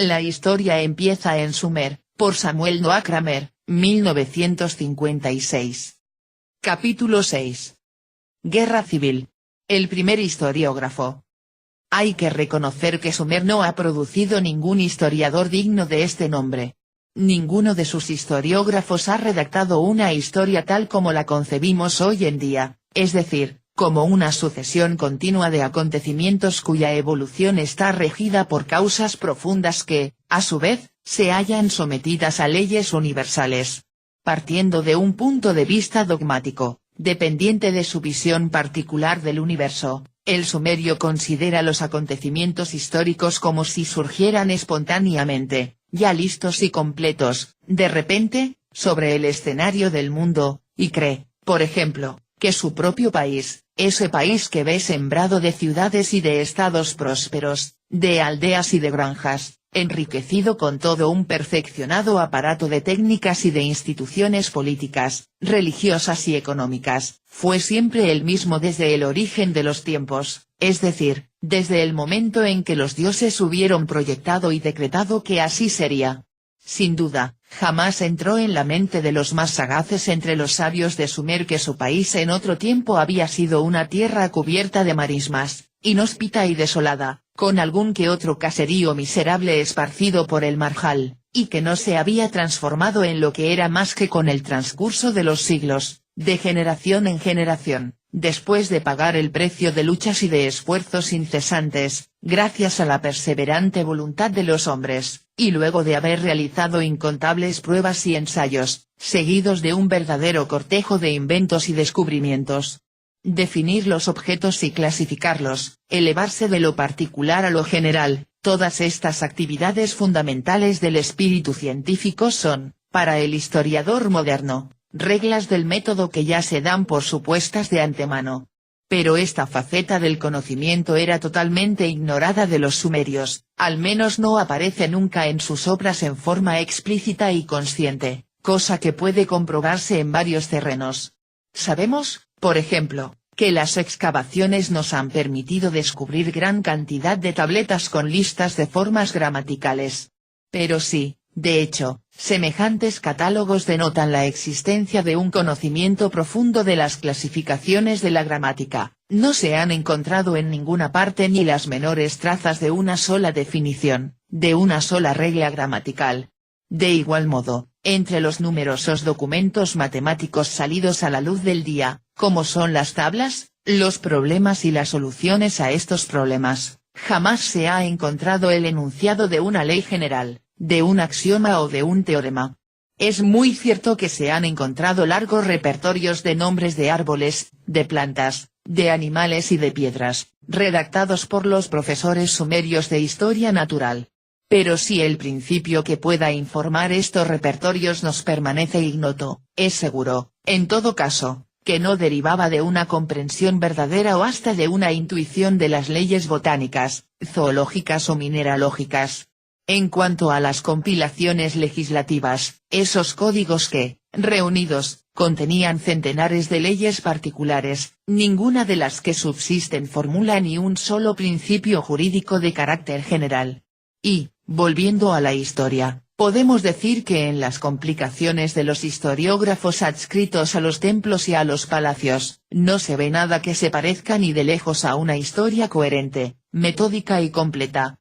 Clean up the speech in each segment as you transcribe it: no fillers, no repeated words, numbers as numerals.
La historia empieza en Sumer, por Samuel Noah Kramer, 1956. Capítulo 6. Guerra civil. El primer historiógrafo. Hay que reconocer que Sumer no ha producido ningún historiador digno de este nombre. Ninguno de sus historiógrafos ha redactado una historia tal como la concebimos hoy en día, es decir, como una sucesión continua de acontecimientos cuya evolución está regida por causas profundas que, a su vez, se hallan sometidas a leyes universales. Partiendo de un punto de vista dogmático, dependiente de su visión particular del universo, el sumerio considera los acontecimientos históricos como si surgieran espontáneamente, ya listos y completos, de repente, sobre el escenario del mundo, y cree, por ejemplo, que su propio país, ese país que ve sembrado de ciudades y de estados prósperos, de aldeas y de granjas, enriquecido con todo un perfeccionado aparato de técnicas y de instituciones políticas, religiosas y económicas, fue siempre el mismo desde el origen de los tiempos, es decir, desde el momento en que los dioses hubieron proyectado y decretado que así sería. Sin duda, jamás entró en la mente de los más sagaces entre los sabios de Sumer que su país en otro tiempo había sido una tierra cubierta de marismas, inhóspita y desolada, con algún que otro caserío miserable esparcido por el marjal, y que no se había transformado en lo que era más que con el transcurso de los siglos, de generación en generación, después de pagar el precio de luchas y de esfuerzos incesantes, gracias a la perseverante voluntad de los hombres, y luego de haber realizado incontables pruebas y ensayos, seguidos de un verdadero cortejo de inventos y descubrimientos. Definir los objetos y clasificarlos, elevarse de lo particular a lo general, todas estas actividades fundamentales del espíritu científico son, para el historiador moderno, reglas del método que ya se dan por supuestas de antemano. Pero esta faceta del conocimiento era totalmente ignorada de los sumerios, al menos no aparece nunca en sus obras en forma explícita y consciente, cosa que puede comprobarse en varios terrenos. Sabemos, por ejemplo, que las excavaciones nos han permitido descubrir gran cantidad de tabletas con listas de formas gramaticales. Pero sí, de hecho, semejantes catálogos denotan la existencia de un conocimiento profundo de las clasificaciones de la gramática, no se han encontrado en ninguna parte ni las menores trazas de una sola definición, de una sola regla gramatical. De igual modo, entre los numerosos documentos matemáticos salidos a la luz del día, como son las tablas, los problemas y las soluciones a estos problemas, jamás se ha encontrado el enunciado de una ley general, de un axioma o de un teorema. Es muy cierto que se han encontrado largos repertorios de nombres de árboles, de plantas, de animales y de piedras, redactados por los profesores sumerios de historia natural. Pero si el principio que pueda informar estos repertorios nos permanece ignoto, es seguro, en todo caso, que no derivaba de una comprensión verdadera o hasta de una intuición de las leyes botánicas, zoológicas o mineralógicas. En cuanto a las compilaciones legislativas, esos códigos que, reunidos, contenían centenares de leyes particulares, ninguna de las que subsisten formula ni un solo principio jurídico de carácter general. Y, volviendo a la historia, podemos decir que en las complicaciones de los historiógrafos adscritos a los templos y a los palacios, no se ve nada que se parezca ni de lejos a una historia coherente, metódica y completa.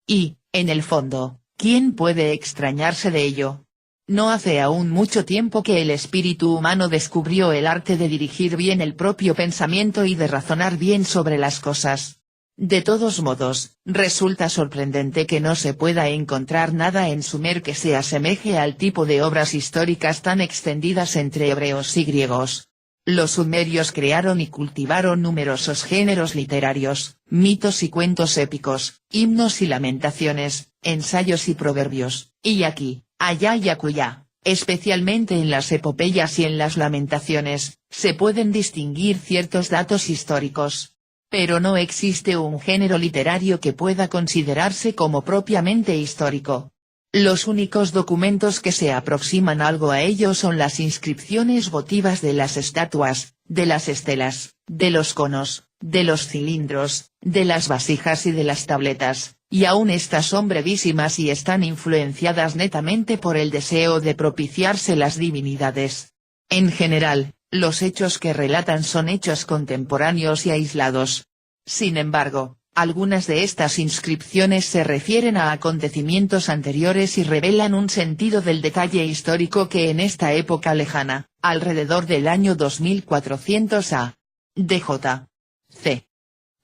Y, en el fondo, ¿quién puede extrañarse de ello? No hace aún mucho tiempo que el espíritu humano descubrió el arte de dirigir bien el propio pensamiento y de razonar bien sobre las cosas. De todos modos, resulta sorprendente que no se pueda encontrar nada en Sumer que se asemeje al tipo de obras históricas tan extendidas entre hebreos y griegos. Los sumerios crearon y cultivaron numerosos géneros literarios, mitos y cuentos épicos, himnos y lamentaciones, ensayos y proverbios, y aquí, allá y acullá, especialmente en las epopeyas y en las lamentaciones, se pueden distinguir ciertos datos históricos. Pero no existe un género literario que pueda considerarse como propiamente histórico. Los únicos documentos que se aproximan algo a ello son las inscripciones votivas de las estatuas, de las estelas, de los conos, de los cilindros, de las vasijas y de las tabletas, y aún estas son brevísimas y están influenciadas netamente por el deseo de propiciarse las divinidades. En general, los hechos que relatan son hechos contemporáneos y aislados. Sin embargo, algunas de estas inscripciones se refieren a acontecimientos anteriores y revelan un sentido del detalle histórico que en esta época lejana, alrededor del año 2400 a.D.J. C.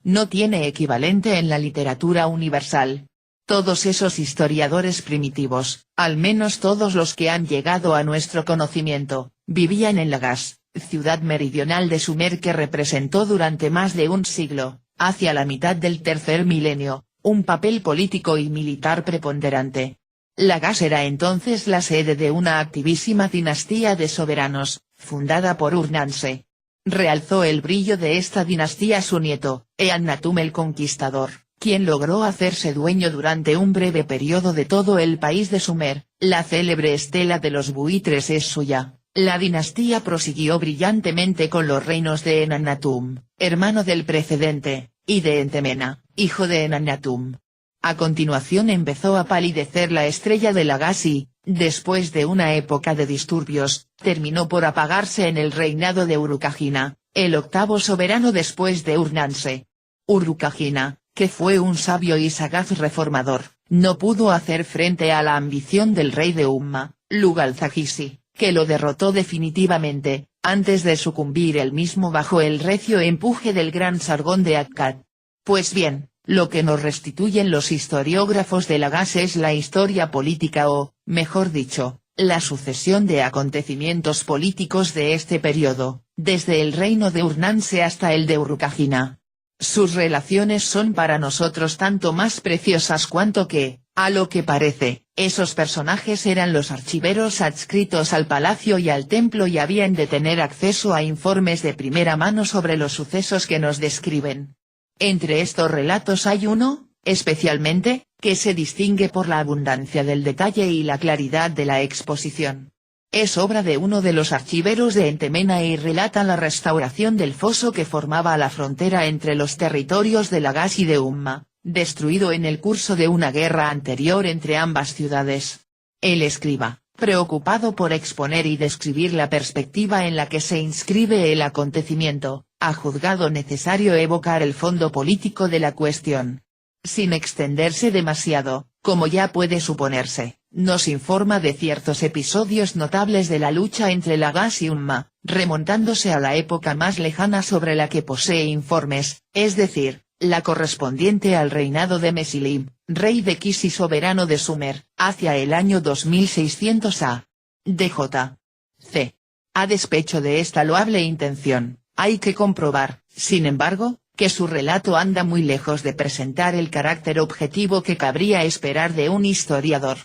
no tiene equivalente en la literatura universal. Todos esos historiadores primitivos, al menos todos los que han llegado a nuestro conocimiento, vivían en Lagash, ciudad meridional de Sumer que representó durante más de un siglo, hacia la mitad del tercer milenio, un papel político y militar preponderante. Lagash era entonces la sede de una activísima dinastía de soberanos, fundada por Urnanse. Realzó el brillo de esta dinastía su nieto, Eannatum el Conquistador, quien logró hacerse dueño durante un breve periodo de todo el país de Sumer. La célebre estela de los buitres es suya. La dinastía prosiguió brillantemente con los reinos de Enannatum, hermano del precedente, y de Entemena, hijo de Enannatum. A continuación empezó a palidecer la estrella de Lagash y, después de una época de disturbios, terminó por apagarse en el reinado de Urukagina, el octavo soberano después de Urnanse. Urukagina, que fue un sabio y sagaz reformador, no pudo hacer frente a la ambición del rey de Umma, Lugal-Zagisi, que lo derrotó definitivamente, antes de sucumbir él mismo bajo el recio empuje del gran Sargón de Akkad. Pues bien, lo que nos restituyen los historiógrafos de Lagash es la historia política o, mejor dicho, la sucesión de acontecimientos políticos de este periodo, desde el reino de Urnanse hasta el de Urukagina. Sus relaciones son para nosotros tanto más preciosas cuanto que, a lo que parece, esos personajes eran los archiveros adscritos al palacio y al templo y habían de tener acceso a informes de primera mano sobre los sucesos que nos describen. Entre estos relatos hay uno, especialmente, que se distingue por la abundancia del detalle y la claridad de la exposición. Es obra de uno de los archiveros de Entemena y relata la restauración del foso que formaba la frontera entre los territorios de Lagash y de Umma, destruido en el curso de una guerra anterior entre ambas ciudades. El escriba, preocupado por exponer y describir la perspectiva en la que se inscribe el acontecimiento, ha juzgado necesario evocar el fondo político de la cuestión. Sin extenderse demasiado, como ya puede suponerse, nos informa de ciertos episodios notables de la lucha entre Lagash y Umma, remontándose a la época más lejana sobre la que posee informes, es decir, la correspondiente al reinado de Mesilim, rey de Kish y soberano de Sumer, hacia el año 2600 a.D.J. C. A despecho de esta loable intención, hay que comprobar, sin embargo, que su relato anda muy lejos de presentar el carácter objetivo que cabría esperar de un historiador.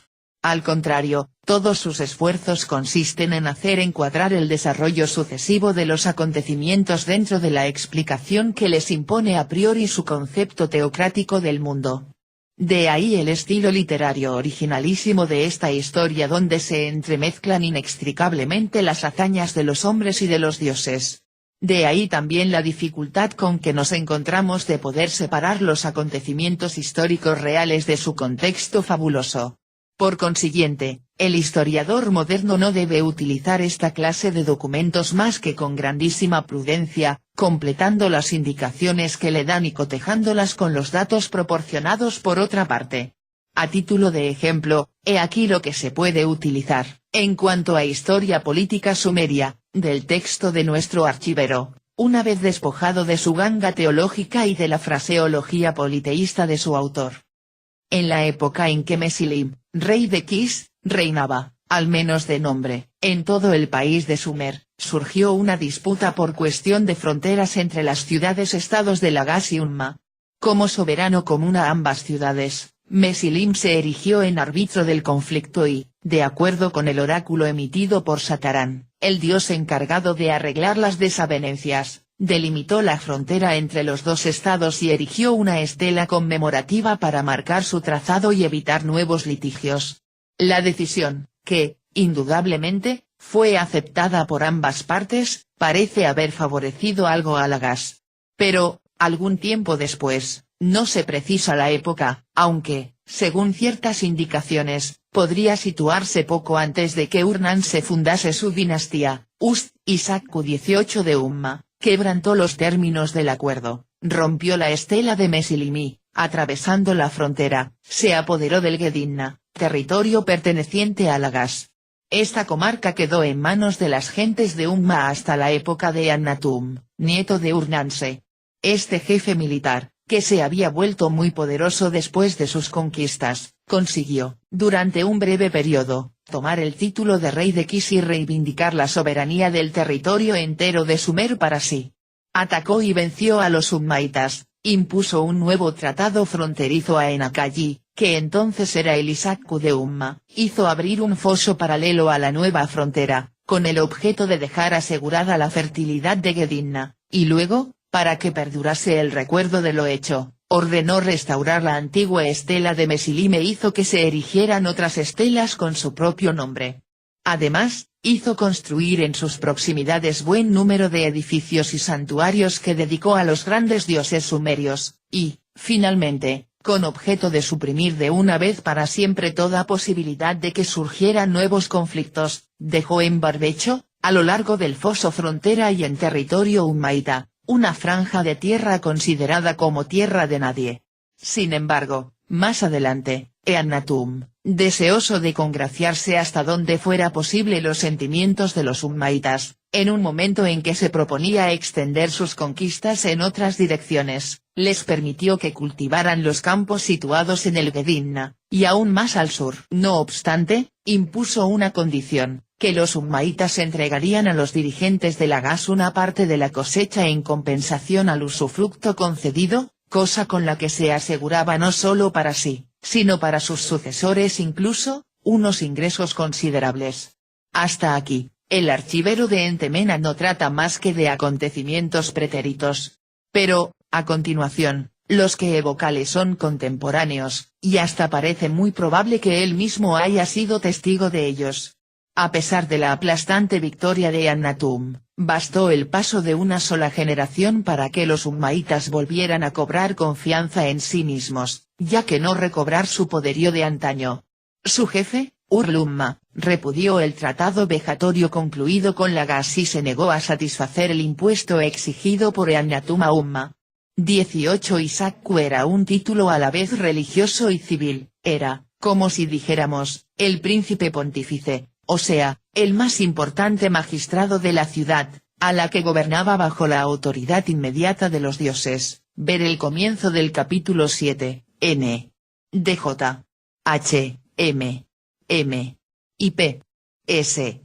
Al contrario, todos sus esfuerzos consisten en hacer encuadrar el desarrollo sucesivo de los acontecimientos dentro de la explicación que les impone a priori su concepto teocrático del mundo. De ahí el estilo literario originalísimo de esta historia donde se entremezclan inextricablemente las hazañas de los hombres y de los dioses. De ahí también la dificultad con que nos encontramos de poder separar los acontecimientos históricos reales de su contexto fabuloso. Por consiguiente, el historiador moderno no debe utilizar esta clase de documentos más que con grandísima prudencia, completando las indicaciones que le dan y cotejándolas con los datos proporcionados por otra parte. A título de ejemplo, he aquí lo que se puede utilizar, en cuanto a historia política sumeria, del texto de nuestro archivero, una vez despojado de su ganga teológica y de la fraseología politeísta de su autor. En la época en que Mesilim, rey de Kish, reinaba, al menos de nombre, en todo el país de Sumer, surgió una disputa por cuestión de fronteras entre las ciudades-estados de Lagash y Umma. Como soberano común a ambas ciudades, Mesilim se erigió en árbitro del conflicto y, de acuerdo con el oráculo emitido por Satarán, el dios encargado de arreglar las desavenencias, delimitó la frontera entre los dos estados y erigió una estela conmemorativa para marcar su trazado y evitar nuevos litigios. La decisión, que, indudablemente, fue aceptada por ambas partes, parece haber favorecido algo a Lagash. Pero, algún tiempo después, No se precisa la época, aunque, según ciertas indicaciones, podría situarse poco antes de que Urnanse fundase su dinastía. Ust-Isakku XVIII de Umma, quebrantó los términos del acuerdo, rompió la estela de Mesilimi, atravesando la frontera, se apoderó del Gedinna, territorio perteneciente a Lagash. Esta comarca quedó en manos de las gentes de Umma hasta la época de Annatum, nieto de Urnanse. Este jefe militar, que se había vuelto muy poderoso después de sus conquistas, consiguió, durante un breve periodo, tomar el título de rey de Kish y reivindicar la soberanía del territorio entero de Sumer para sí. Atacó y venció a los umaitas, impuso un nuevo tratado fronterizo a Enakayi, que entonces era el Isakku de Umma, hizo abrir un foso paralelo a la nueva frontera, con el objeto de dejar asegurada la fertilidad de Gedinna, y luego, para que perdurase el recuerdo de lo hecho, ordenó restaurar la antigua estela de Mesilime e hizo que se erigieran otras estelas con su propio nombre. Además, hizo construir en sus proximidades buen número de edificios y santuarios que dedicó a los grandes dioses sumerios, y, finalmente, con objeto de suprimir de una vez para siempre toda posibilidad de que surgieran nuevos conflictos, dejó en barbecho, a lo largo del foso frontera y en territorio umaita, una franja de tierra considerada como tierra de nadie. Sin embargo, más adelante, Eannatum, deseoso de congraciarse hasta donde fuera posible los sentimientos de los ummaitas, en un momento en que se proponía extender sus conquistas en otras direcciones, les permitió que cultivaran los campos situados en el Gedinna, y aún más al sur. No obstante, impuso una condición, que los ummaitas entregarían a los dirigentes de Lagash una parte de la cosecha en compensación al usufructo concedido, cosa con la que se aseguraba no solo para sí, sino para sus sucesores incluso, unos ingresos considerables. Hasta aquí, el archivero de Entemena no trata más que de acontecimientos pretéritos. Pero, a continuación, los que evocales son contemporáneos, y hasta parece muy probable que él mismo haya sido testigo de ellos. A pesar de la aplastante victoria de Annatum, bastó el paso de una sola generación para que los ummaitas volvieran a cobrar confianza en sí mismos, ya que no recobrar su poderío de antaño. Su jefe, Urlumma, repudió el tratado vejatorio concluido con Lagash y se negó a satisfacer el impuesto exigido por Annatum a Umma. 18 Isakku era un título a la vez religioso y civil, era, como si dijéramos, el príncipe pontífice, o sea, el más importante magistrado de la ciudad, a la que gobernaba bajo la autoridad inmediata de los dioses. Ver el comienzo del capítulo 7, N. D. J. H. M. M. y P. S.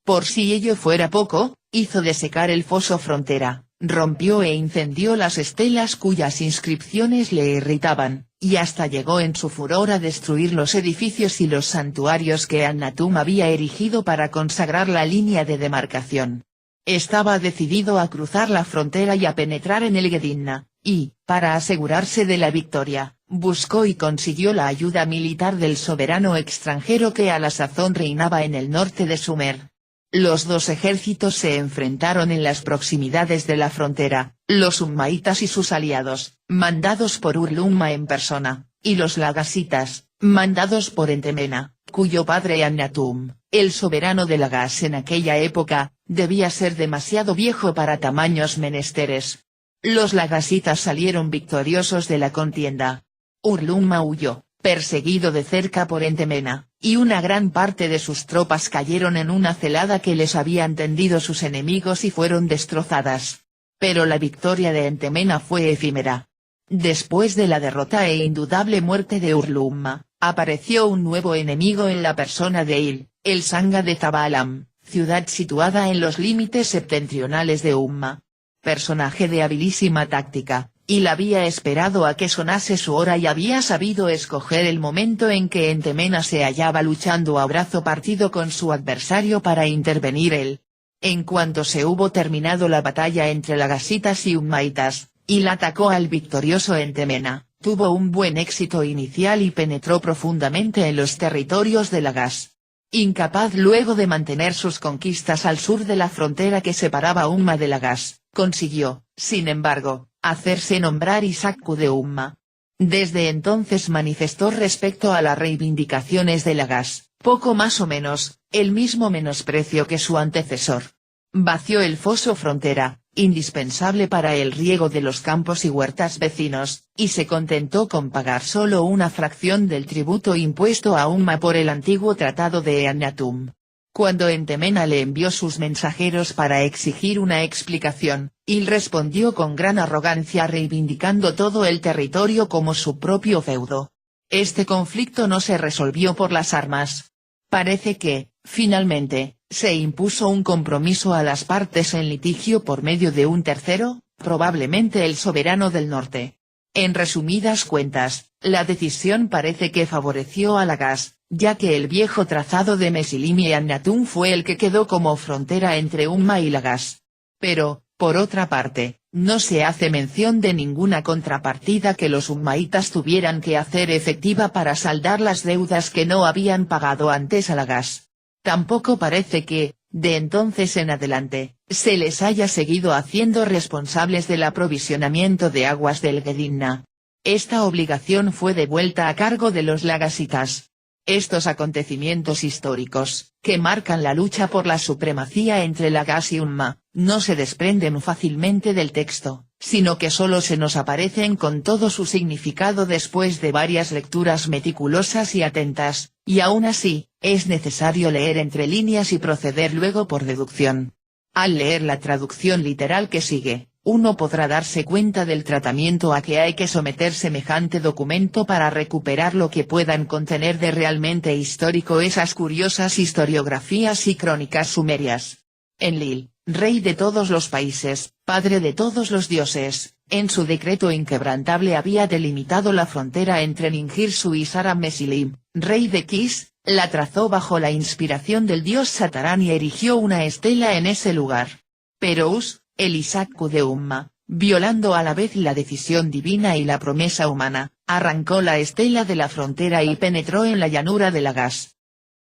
Por si ello fuera poco, hizo desecar el foso frontera, rompió e incendió las estelas cuyas inscripciones le irritaban, y hasta llegó en su furor a destruir los edificios y los santuarios que Annatum había erigido para consagrar la línea de demarcación. Estaba decidido a cruzar la frontera y a penetrar en el Gedinna, y, para asegurarse de la victoria, buscó y consiguió la ayuda militar del soberano extranjero que a la sazón reinaba en el norte de Sumer. Los dos ejércitos se enfrentaron en las proximidades de la frontera, los ummaitas y sus aliados, mandados por Urlumma en persona, y los lagasitas, mandados por Entemena, cuyo padre Annatum, el soberano de Lagash en aquella época, debía ser demasiado viejo para tamaños menesteres. Los lagasitas salieron victoriosos de la contienda. Urlumma huyó, perseguido de cerca por Entemena, y una gran parte de sus tropas cayeron en una celada que les habían tendido sus enemigos y fueron destrozadas. Pero la victoria de Entemena fue efímera. Después de la derrota e indudable muerte de Urlumma, apareció un nuevo enemigo en la persona de Il, el Sanga de Tabalam, ciudad situada en los límites septentrionales de Umma. Personaje de habilísima táctica, Il había esperado a que sonase su hora y había sabido escoger el momento en que Entemena se hallaba luchando a brazo partido con su adversario para intervenir él. En cuanto se hubo terminado la batalla entre lagasitas y ummaitas, Il atacó al victorioso Entemena, tuvo un buen éxito inicial y penetró profundamente en los territorios de Lagash. Incapaz luego de mantener sus conquistas al sur de la frontera que separaba Umma de Lagash, consiguió, sin embargo, hacerse nombrar Isaku de Umma. Desde entonces manifestó respecto a las reivindicaciones de Lagash, poco más o menos, el mismo menosprecio que su antecesor. Vació el foso frontera, indispensable para el riego de los campos y huertas vecinos, y se contentó con pagar solo una fracción del tributo impuesto a Umma por el antiguo tratado de Eannatum. Cuando Entemena le envió sus mensajeros para exigir una explicación, Il respondió con gran arrogancia reivindicando todo el territorio como su propio feudo. Este conflicto no se resolvió por las armas. Parece que, finalmente, se impuso un compromiso a las partes en litigio por medio de un tercero, probablemente el soberano del norte. En resumidas cuentas, la decisión parece que favoreció a Lagash, ya que el viejo trazado de Mesilim y Eannatum fue el que quedó como frontera entre Umma y Lagash. Pero, por otra parte, no se hace mención de ninguna contrapartida que los ummaítas tuvieran que hacer efectiva para saldar las deudas que no habían pagado antes a Lagash. Tampoco parece que, de entonces en adelante, se les haya seguido haciendo responsables del aprovisionamiento de aguas del Gedinna. Esta obligación fue devuelta a cargo de los lagashitas. Estos acontecimientos históricos, que marcan la lucha por la supremacía entre Lagash y Umma, no se desprenden fácilmente del texto, sino que solo se nos aparecen con todo su significado después de varias lecturas meticulosas y atentas, y aún así, es necesario leer entre líneas y proceder luego por deducción. Al leer la traducción literal que sigue, uno podrá darse cuenta del tratamiento a que hay que someter semejante documento para recuperar lo que puedan contener de realmente histórico esas curiosas historiografías y crónicas sumerias. Enlil, rey de todos los países, padre de todos los dioses, en su decreto inquebrantable había delimitado la frontera entre Ninjirsu y Sara-Mesilim, rey de Kish, la trazó bajo la inspiración del dios Satarán y erigió una estela en ese lugar. Pero Us, el Isaku de Umma, violando a la vez la decisión divina y la promesa humana, arrancó la estela de la frontera y penetró en la llanura de Lagash.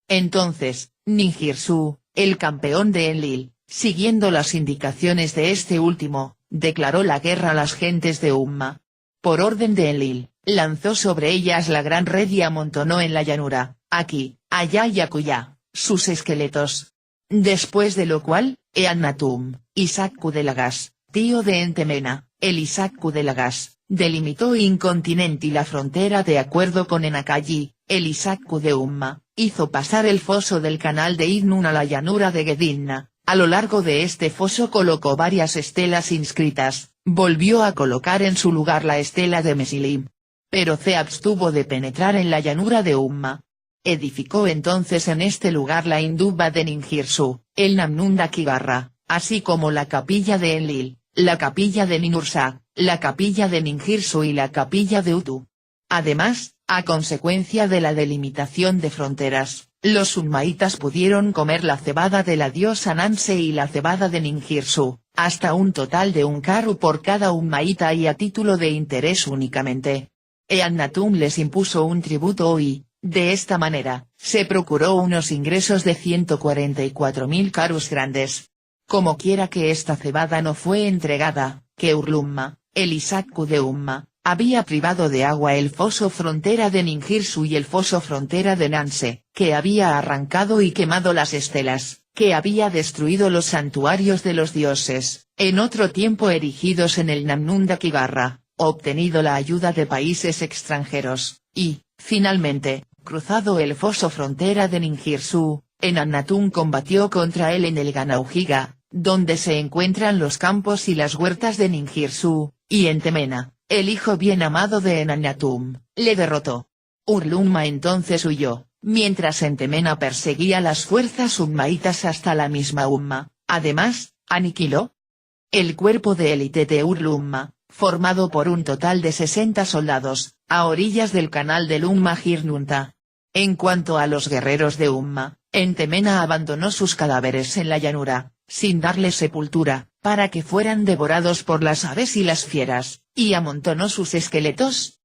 Entonces, Ninjirsu, el campeón de Enlil, siguiendo las indicaciones de este último, declaró la guerra a las gentes de Umma. Por orden de Enlil, lanzó sobre ellas la gran red y amontonó en la llanura, aquí, allá y acullá, sus esqueletos. Después de lo cual, Eannatum, Isaku de Lagash, tío de Entemena, el Isaku de Lagash, delimitó incontinenti la frontera de acuerdo con Enakayi, el Isaku de Umma, hizo pasar el foso del canal de Idnun a la llanura de Gedinna, a lo largo de este foso colocó varias estelas inscritas, volvió a colocar en su lugar la estela de Mesilim. Pero se abstuvo de penetrar en la llanura de Umma. Edificó entonces en este lugar la Induba de Ninjirsu, el Namnunda Kibarra, así como la capilla de Enlil, la capilla de Ninursa, la capilla de Ninjirsu y la capilla de Utu. Además, a consecuencia de la delimitación de fronteras, los ummaítas pudieron comer la cebada de la diosa Nanse y la cebada de Ninjirsu, hasta un total de un karu por cada ummaíta y a título de interés únicamente. Eannatum les impuso un tributo y, de esta manera, se procuró unos ingresos de 144.000 karus grandes. Como quiera que esta cebada no fue entregada, que Urlumma, el Isaku de Umma, había privado de agua el foso frontera de Ninjirsu y el foso frontera de Nanse, que había arrancado y quemado las estelas, que había destruido los santuarios de los dioses, en otro tiempo erigidos en el Namnunda Kibarra, obtenido la ayuda de países extranjeros, y, finalmente, cruzado el foso frontera de Ninjirsu, Eannatum combatió contra él en el Ganaujiga, donde se encuentran los campos y las huertas de Ninjirsu, y Entemena, el hijo bien amado de Eannatum, le derrotó. Urlumma entonces huyó, mientras Entemena perseguía las fuerzas ummaítas hasta la misma Umma, además, aniquiló el cuerpo de élite de Urlumma, formado por un total de 60 soldados, a orillas del canal del Umma Girnunta. En cuanto a los guerreros de Umma, Entemena abandonó sus cadáveres en la llanura, sin darles sepultura, para que fueran devorados por las aves y las fieras, y amontonó sus esqueletos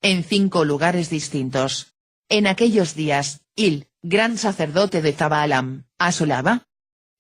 en 5 lugares distintos. En aquellos días, Il, gran sacerdote de Tabaalam, asolaba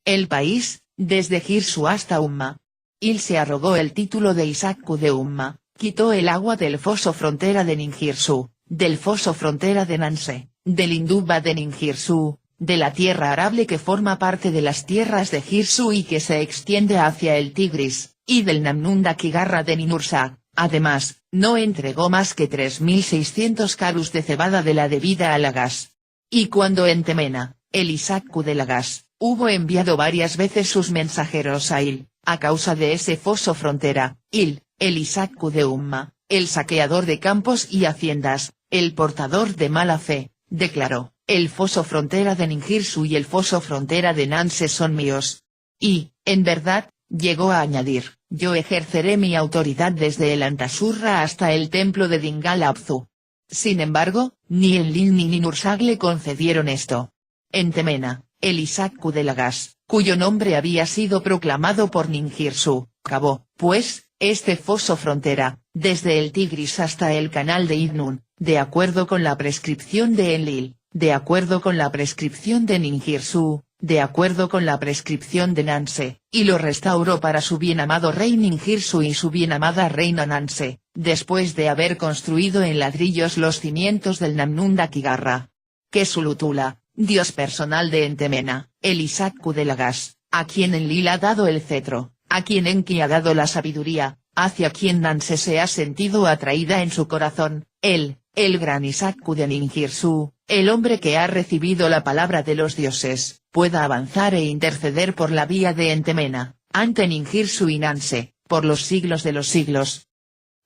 el país, desde Girsu hasta Umma. Il se arrogó el título de Isaku de Umma, quitó el agua del foso frontera de Ningirsu, del foso frontera de Nanshe, del Induba de Ningirsu, de la tierra arable que forma parte de las tierras de Girsu y que se extiende hacia el Tigris, y del Namnunda Kigarra de Ninursa. Además, no entregó más que 3.600 carus de cebada de la debida a Lagash. Y cuando en Temena, el Isaku de Lagash, hubo enviado varias veces sus mensajeros a Il, a causa de ese foso frontera, Il, el Isaku de Umma, el saqueador de campos y haciendas, el portador de mala fe, declaró, el foso frontera de Ningirsu y el foso frontera de Nanshe son míos. Y, en verdad, llegó a añadir, yo ejerceré mi autoridad desde el Antasurra hasta el templo de Dingala Abzu. Sin embargo, ni Enlil ni Ninursag le concedieron esto. En Temena, el Isaku de Lagash, cuyo nombre había sido proclamado por Ningirsu, cavó, pues, este foso frontera, desde el Tigris hasta el canal de Idnun, de acuerdo con la prescripción de Enlil, de acuerdo con la prescripción de Ningirsu, de acuerdo con la prescripción de Nanshe, y lo restauró para su bien amado rey Ningirsu y su bien amada reina Nanshe, después de haber construido en ladrillos los cimientos del Namnunda Kigarra. Kesulutula, dios personal de Entemena, el Isaku de Lagash, a quien Enlil ha dado el cetro, a quien Enki ha dado la sabiduría, hacia quien Nanshe se ha sentido atraída en su corazón, él, el gran Isaku de Ningirsu, el hombre que ha recibido la palabra de los dioses, pueda avanzar e interceder por la vía de Entemena, ante Ningirsu y Nanshe, por los siglos de los siglos.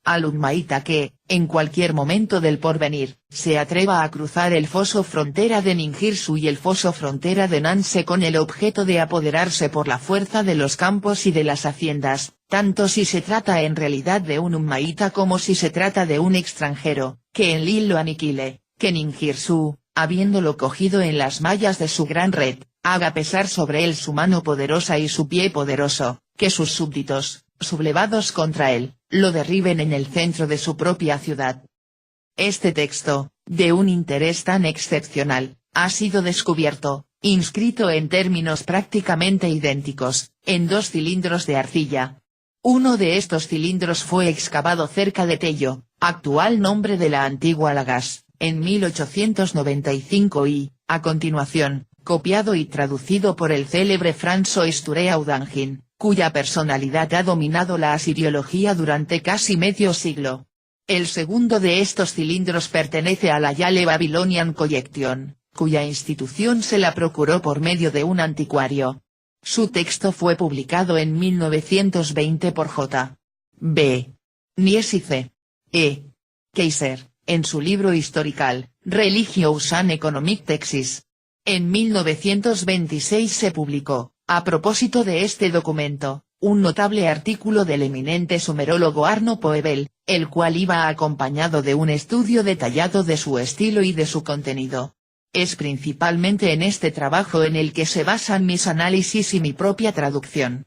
Al Ummaita que, en cualquier momento del porvenir, se atreva a cruzar el foso frontera de Ningirsu y el foso frontera de Nanshe con el objeto de apoderarse por la fuerza de los campos y de las haciendas, tanto si se trata en realidad de un Ummaita como si se trata de un extranjero, que Enlil lo aniquile, que Ningirsu, habiéndolo cogido en las mallas de su gran red, haga pesar sobre él su mano poderosa y su pie poderoso, que sus súbditos, sublevados contra él, lo derriben en el centro de su propia ciudad. Este texto, de un interés tan excepcional, ha sido descubierto, inscrito en términos prácticamente idénticos, en 2 cilindros de arcilla. Uno de estos cilindros fue excavado cerca de Tello, actual nombre de la antigua Lagash, en 1895 y, a continuación, copiado y traducido por el célebre François Touré Audangin, cuya personalidad ha dominado la asiriología durante casi medio siglo. El segundo de estos cilindros pertenece a la Yale Babylonian Collection, cuya institución se la procuró por medio de un anticuario. Su texto fue publicado en 1920 por J. B. Nies y C. E. Kaiser, en su libro Historical, Religious and Economic Texts. En 1926 se publicó, a propósito de este documento, un notable artículo del eminente sumerólogo Arno Poebel, el cual iba acompañado de un estudio detallado de su estilo y de su contenido. Es principalmente en este trabajo en el que se basan mis análisis y mi propia traducción.